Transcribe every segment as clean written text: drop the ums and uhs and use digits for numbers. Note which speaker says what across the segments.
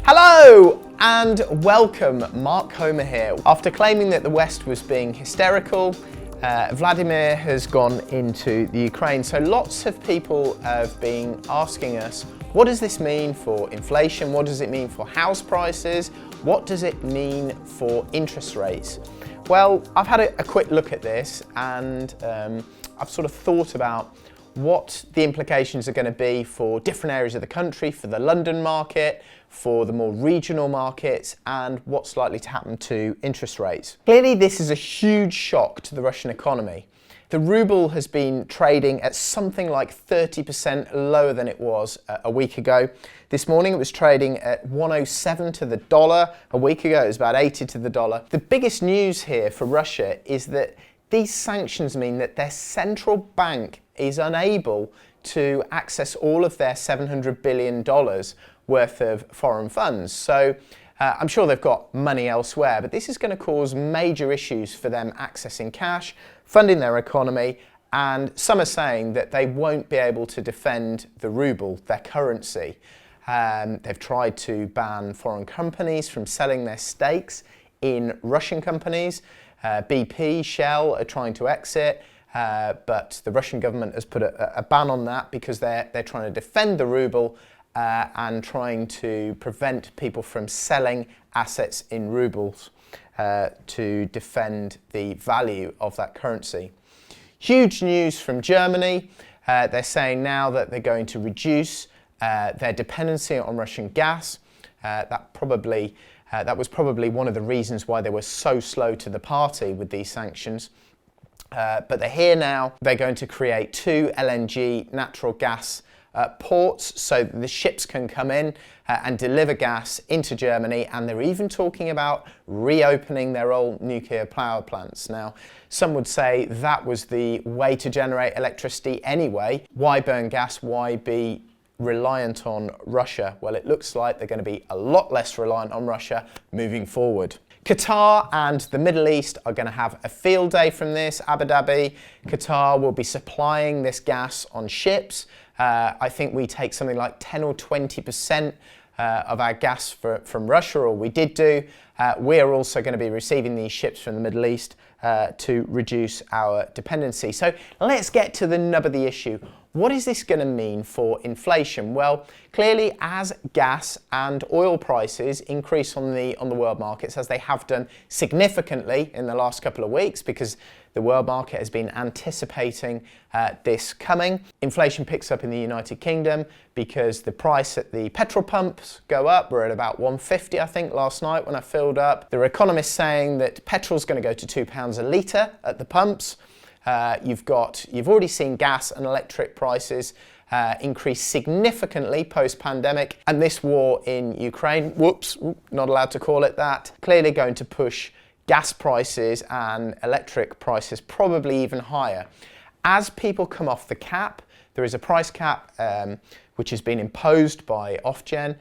Speaker 1: Hello and welcome, Mark Homer here. After claiming that the West was being hysterical, Vladimir has gone into the Ukraine. So lots of people have been asking us, what does this mean for inflation? What does it mean for house prices? What does it mean for interest rates? Well, I've had a quick look at this and I've sort of thought about what the implications are going to be for different areas of the country, for the London market, for the more regional markets, and what's likely to happen to interest rates. Clearly, this is a huge shock to the Russian economy. The ruble has been trading at something like 30% lower than it was a week ago. This morning it was trading at 107 to the dollar. A week ago it was about 80 to the dollar. The biggest news here for Russia is that these sanctions mean that their central bank is unable to access all of their $700 billion worth of foreign funds. So I'm sure they've got money elsewhere, but this is going to cause major issues for them accessing cash, funding their economy, and some are saying that they won't be able to defend the ruble, their currency. They've tried to ban foreign companies from selling their stakes in Russian companies. BP, Shell are trying to exit, but the Russian government has put a ban on that because they're trying to defend the ruble and trying to prevent people from selling assets in rubles to defend the value of that currency. Huge news from Germany. They're saying now that they're going to reduce their dependency on Russian gas. That was probably one of the reasons why they were so slow to the party with these sanctions. But they're here now. They're going to create 2 LNG natural gas ports so that the ships can come in and deliver gas into Germany, and they're even talking about reopening their old nuclear power plants. Now, some would say that was the way to generate electricity anyway. Why burn gas? Why be reliant on Russia? Well, it looks like they're going to be a lot less reliant on Russia moving forward. Qatar and the Middle East are going to have a field day from this. Abu Dhabi, Qatar will be supplying this gas on ships. I think we take something like 10 or 20% of our gas from Russia, or we did do. We're also going to be receiving these ships from the Middle East to reduce our dependency. So let's get to the nub of the issue. What is this going to mean for inflation? Well, clearly as gas and oil prices increase on the world markets, as they have done significantly in the last couple of weeks, because the world market has been anticipating this coming. Inflation picks up in the United Kingdom because the price at the petrol pumps go up. We're at about 150, I think, last night when I filled up. There are economists saying that petrol's going to go to £2 a litre at the pumps. You've already seen gas and electric prices increase significantly post-pandemic, and this war in Ukraine, not allowed to call it that, clearly going to push gas prices and electric prices probably even higher. As people come off the cap, there is a price cap which has been imposed by Ofgem,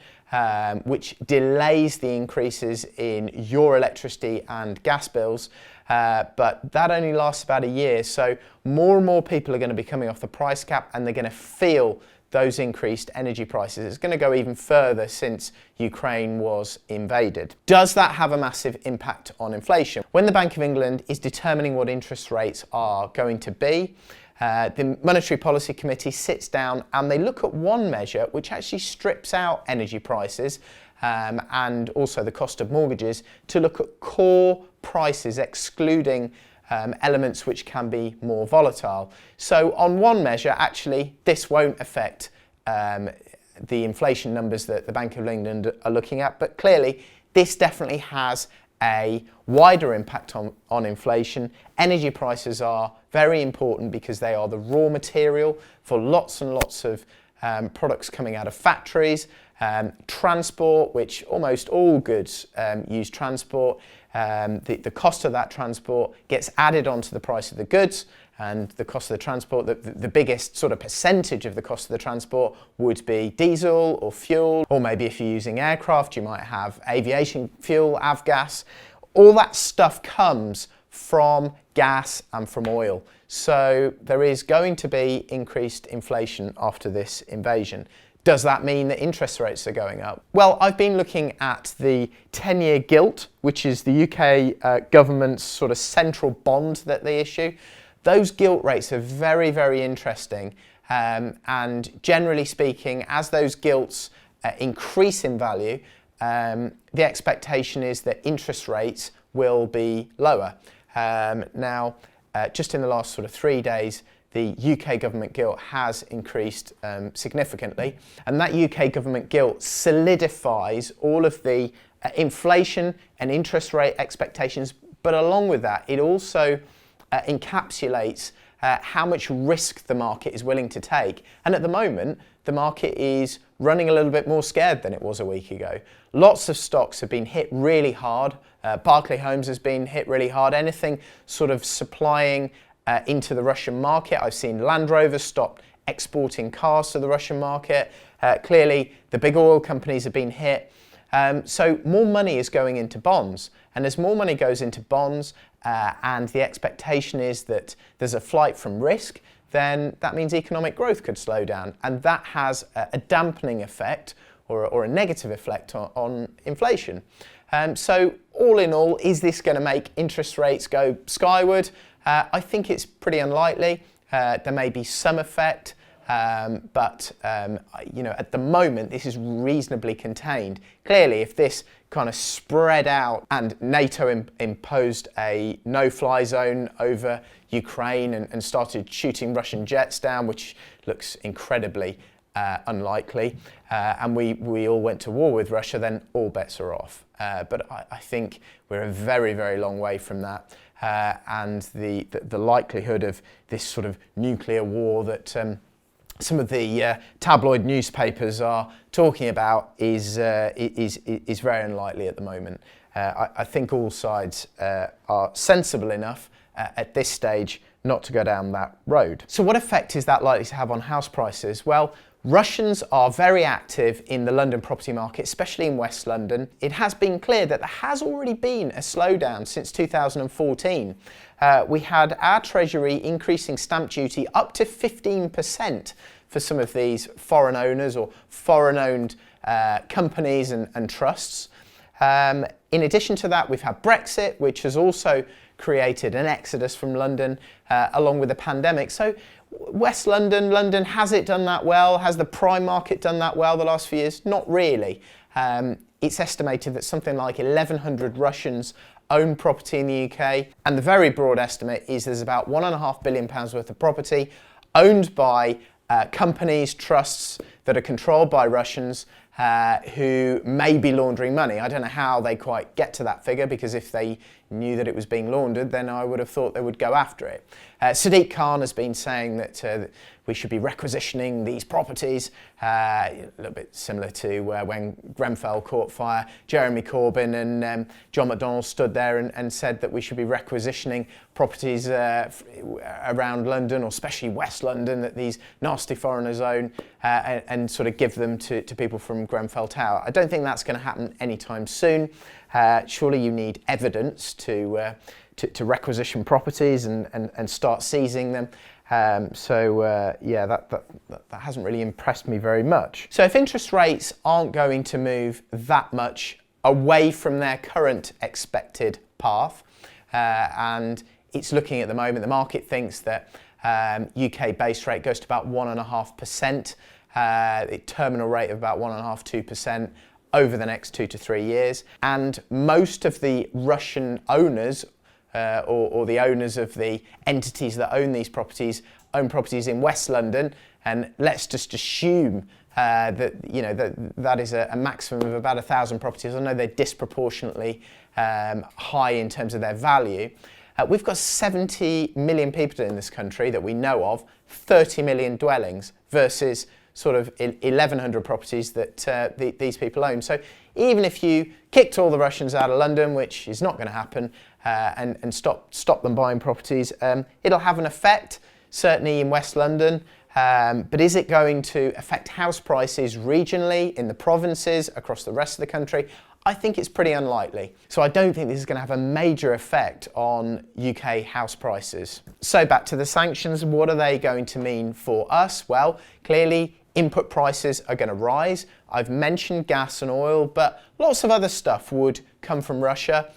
Speaker 1: which delays the increases in your electricity and gas bills, but that only lasts about a year. So more and more people are going to be coming off the price cap, and they're going to feel those increased energy prices. It's going to go even further since Ukraine was invaded. Does that have a massive impact on inflation? When the Bank of England is determining what interest rates are going to be, the Monetary Policy Committee sits down and they look at one measure which actually strips out energy prices and also the cost of mortgages to look at core prices, excluding elements which can be more volatile. So on one measure, actually, this won't affect the inflation numbers that the Bank of England are looking at, but clearly this definitely has a wider impact on inflation. Energy prices are very important because they are the raw material for lots and lots of products coming out of factories. Transport, which almost all goods use transport, the cost of that transport gets added onto the price of the goods, and the cost of the transport, the biggest sort of percentage of the cost of the transport would be diesel or fuel, or maybe if you're using aircraft, you might have aviation fuel, avgas. All that stuff comes from gas and from oil. So there is going to be increased inflation after this invasion. Does that mean that interest rates are going up? Well, I've been looking at the 10-year gilt, which is the UK government's sort of central bond that they issue. Those gilt rates are very, very interesting. And generally speaking, as those gilts increase in value, the expectation is that interest rates will be lower. Now, just in the last sort of 3 days, the UK government gilt has increased significantly, and that UK government gilt solidifies all of the inflation and interest rate expectations, but along with that, it also encapsulates how much risk the market is willing to take. And at the moment, the market is running a little bit more scared than it was a week ago. Lots of stocks have been hit really hard. Barclay Homes has been hit really hard. Anything sort of supplying into the Russian market. I've seen Land Rover stop exporting cars to the Russian market. Clearly, the big oil companies have been hit. So more money is going into bonds. And as more money goes into bonds and the expectation is that there's a flight from risk, then that means economic growth could slow down. And that has a dampening effect or a negative effect on inflation. So all in all, is this going to make interest rates go skyward? I think it's pretty unlikely. There may be some effect, but at the moment this is reasonably contained. Clearly, if this kind of spread out and NATO imposed a no-fly zone over Ukraine and started shooting Russian jets down, which looks incredibly unlikely, and we all went to war with Russia, then all bets are off. But I think we're a very, very long way from that. And the likelihood of this sort of nuclear war that some of the tabloid newspapers are talking about is very unlikely at the moment. I think all sides are sensible enough at this stage not to go down that road. So what effect is that likely to have on house prices? Well, Russians are very active in the London property market, especially in West London. It has been clear that there has already been a slowdown since 2014. We had our Treasury increasing stamp duty up to 15% for some of these foreign owners or foreign-owned companies and trusts. In addition to that, we've had Brexit, which has also created an exodus from London along with the pandemic. So West London, has it done that well? Has the prime market done that well the last few years? Not really. It's estimated that something like 1,100 Russians own property in the UK, and the very broad estimate is there's about £1.5 billion worth of property owned by companies, trusts that are controlled by Russians who may be laundering money. I don't know how they quite get to that figure, because if they knew that it was being laundered, then I would have thought they would go after it. Sadiq Khan has been saying that we should be requisitioning these properties, a little bit similar to when Grenfell caught fire. Jeremy Corbyn and John McDonnell stood there and said that we should be requisitioning properties around London, or especially West London, that these nasty foreigners own, and sort of give them to people from Grenfell Tower. I don't think that's going to happen anytime soon. Surely you need evidence to requisition properties and start seizing them. That hasn't really impressed me very much. So if interest rates aren't going to move that much away from their current expected path, and it's looking at the moment, the market thinks that UK base rate goes to about 1.5%, the terminal rate of about 1.5–2% over the next 2 to 3 years, and most of the Russian owners or the owners of the entities that own these properties own properties in West London, and let's just assume that is a maximum of about 1,000 properties. I know they're disproportionately high in terms of their value. We've got 70 million people in this country that we know of, 30 million dwellings versus sort of 1,100 properties that these people own. So even if you kicked all the Russians out of London, which is not going to happen, and stop them buying properties, it'll have an effect, certainly in West London. But is it going to affect house prices regionally in the provinces across the rest of the country? I think it's pretty unlikely. So I don't think this is going to have a major effect on UK house prices. So back to the sanctions, what are they going to mean for us? Well, clearly input prices are going to rise. I've mentioned gas and oil, but lots of other stuff would come from Russia.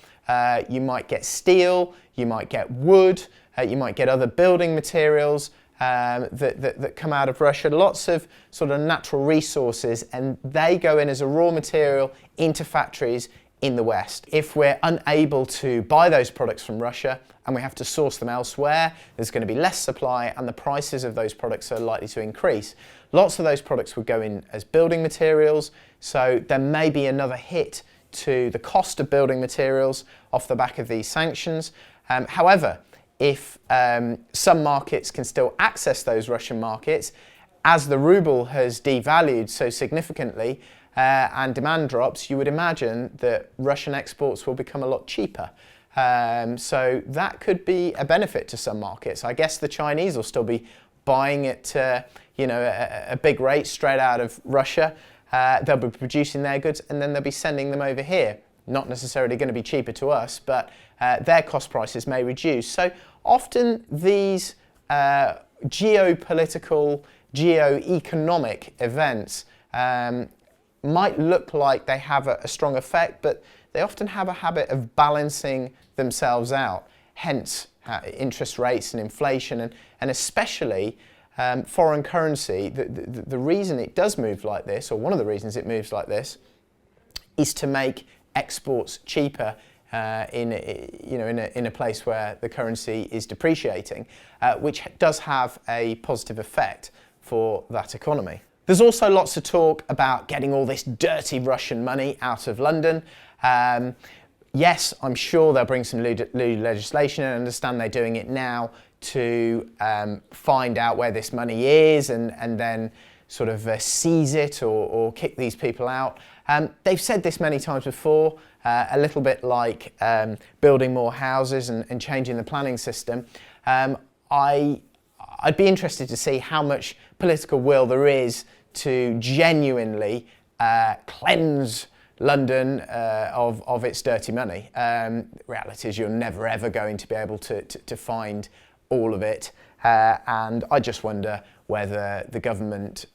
Speaker 1: You might get steel, you might get wood, you might get other building materials that come out of Russia. Lots of sort of natural resources, and they go in as a raw material into factories in the West. If we're unable to buy those products from Russia and we have to source them elsewhere, there's going to be less supply and the prices of those products are likely to increase. Lots of those products would go in as building materials, so there may be another hit to the cost of building materials off the back of these sanctions. However, if some markets can still access those Russian markets, as the ruble has devalued so significantly and demand drops, you would imagine that Russian exports will become a lot cheaper. So that could be a benefit to some markets. I guess the Chinese will still be buying at a big rate straight out of Russia. They'll be producing their goods and then they'll be sending them over here. Not necessarily going to be cheaper to us, but their cost prices may reduce. So often these geopolitical, geo-economic events might look like they have a strong effect, but they often have a habit of balancing themselves out. Hence, interest rates and inflation, and especially foreign currency. The reason it does move like this, or one of the reasons it moves like this, is to make exports cheaper in a place where the currency is depreciating, which does have a positive effect for that economy. There's also lots of talk about getting all this dirty Russian money out of London. Yes, I'm sure they'll bring some lewd legislation, and I understand they're doing it now to find out where this money is and then sort of seize it or kick these people out. They've said this many times before, a little bit like building more houses and changing the planning system. I'd be interested to see how much political will there is to genuinely cleanse London of its dirty money. Reality is you're never ever going to be able to find all of it, and I just wonder whether the government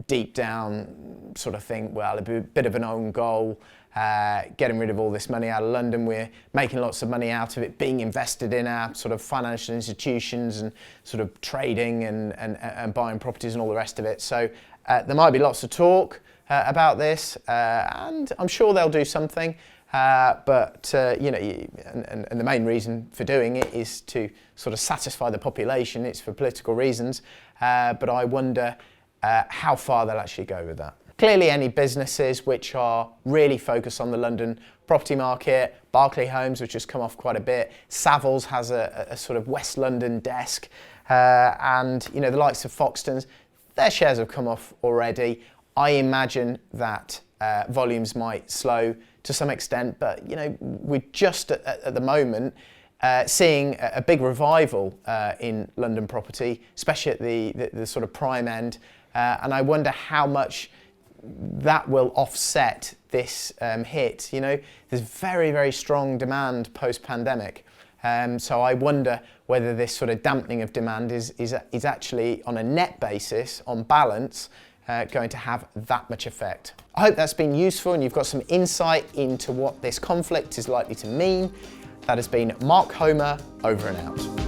Speaker 1: deep down sort of think, well, it'd be a bit of an own goal, getting rid of all this money out of London. We're making lots of money out of it being invested in our sort of financial institutions and sort of trading and buying properties and all the rest of it. So there might be lots of talk about this, and I'm sure they'll do something. But the main reason for doing it is to sort of satisfy the population. It's for political reasons, but I wonder how far they'll actually go with that. Clearly, any businesses which are really focused on the London property market, Berkeley Homes, which has come off quite a bit, Savills has a sort of West London desk, and the likes of Foxtons, their shares have come off already. I imagine that volumes might slow to some extent, but we're just at the moment seeing a big revival in London property, especially at the sort of prime end, and I wonder how much that will offset this hit. There's very, very strong demand post-pandemic, so I wonder whether this sort of dampening of demand is actually on a net basis, on balance, going to have that much effect. I hope that's been useful and you've got some insight into what this conflict is likely to mean. That has been Mark Homer, over and out.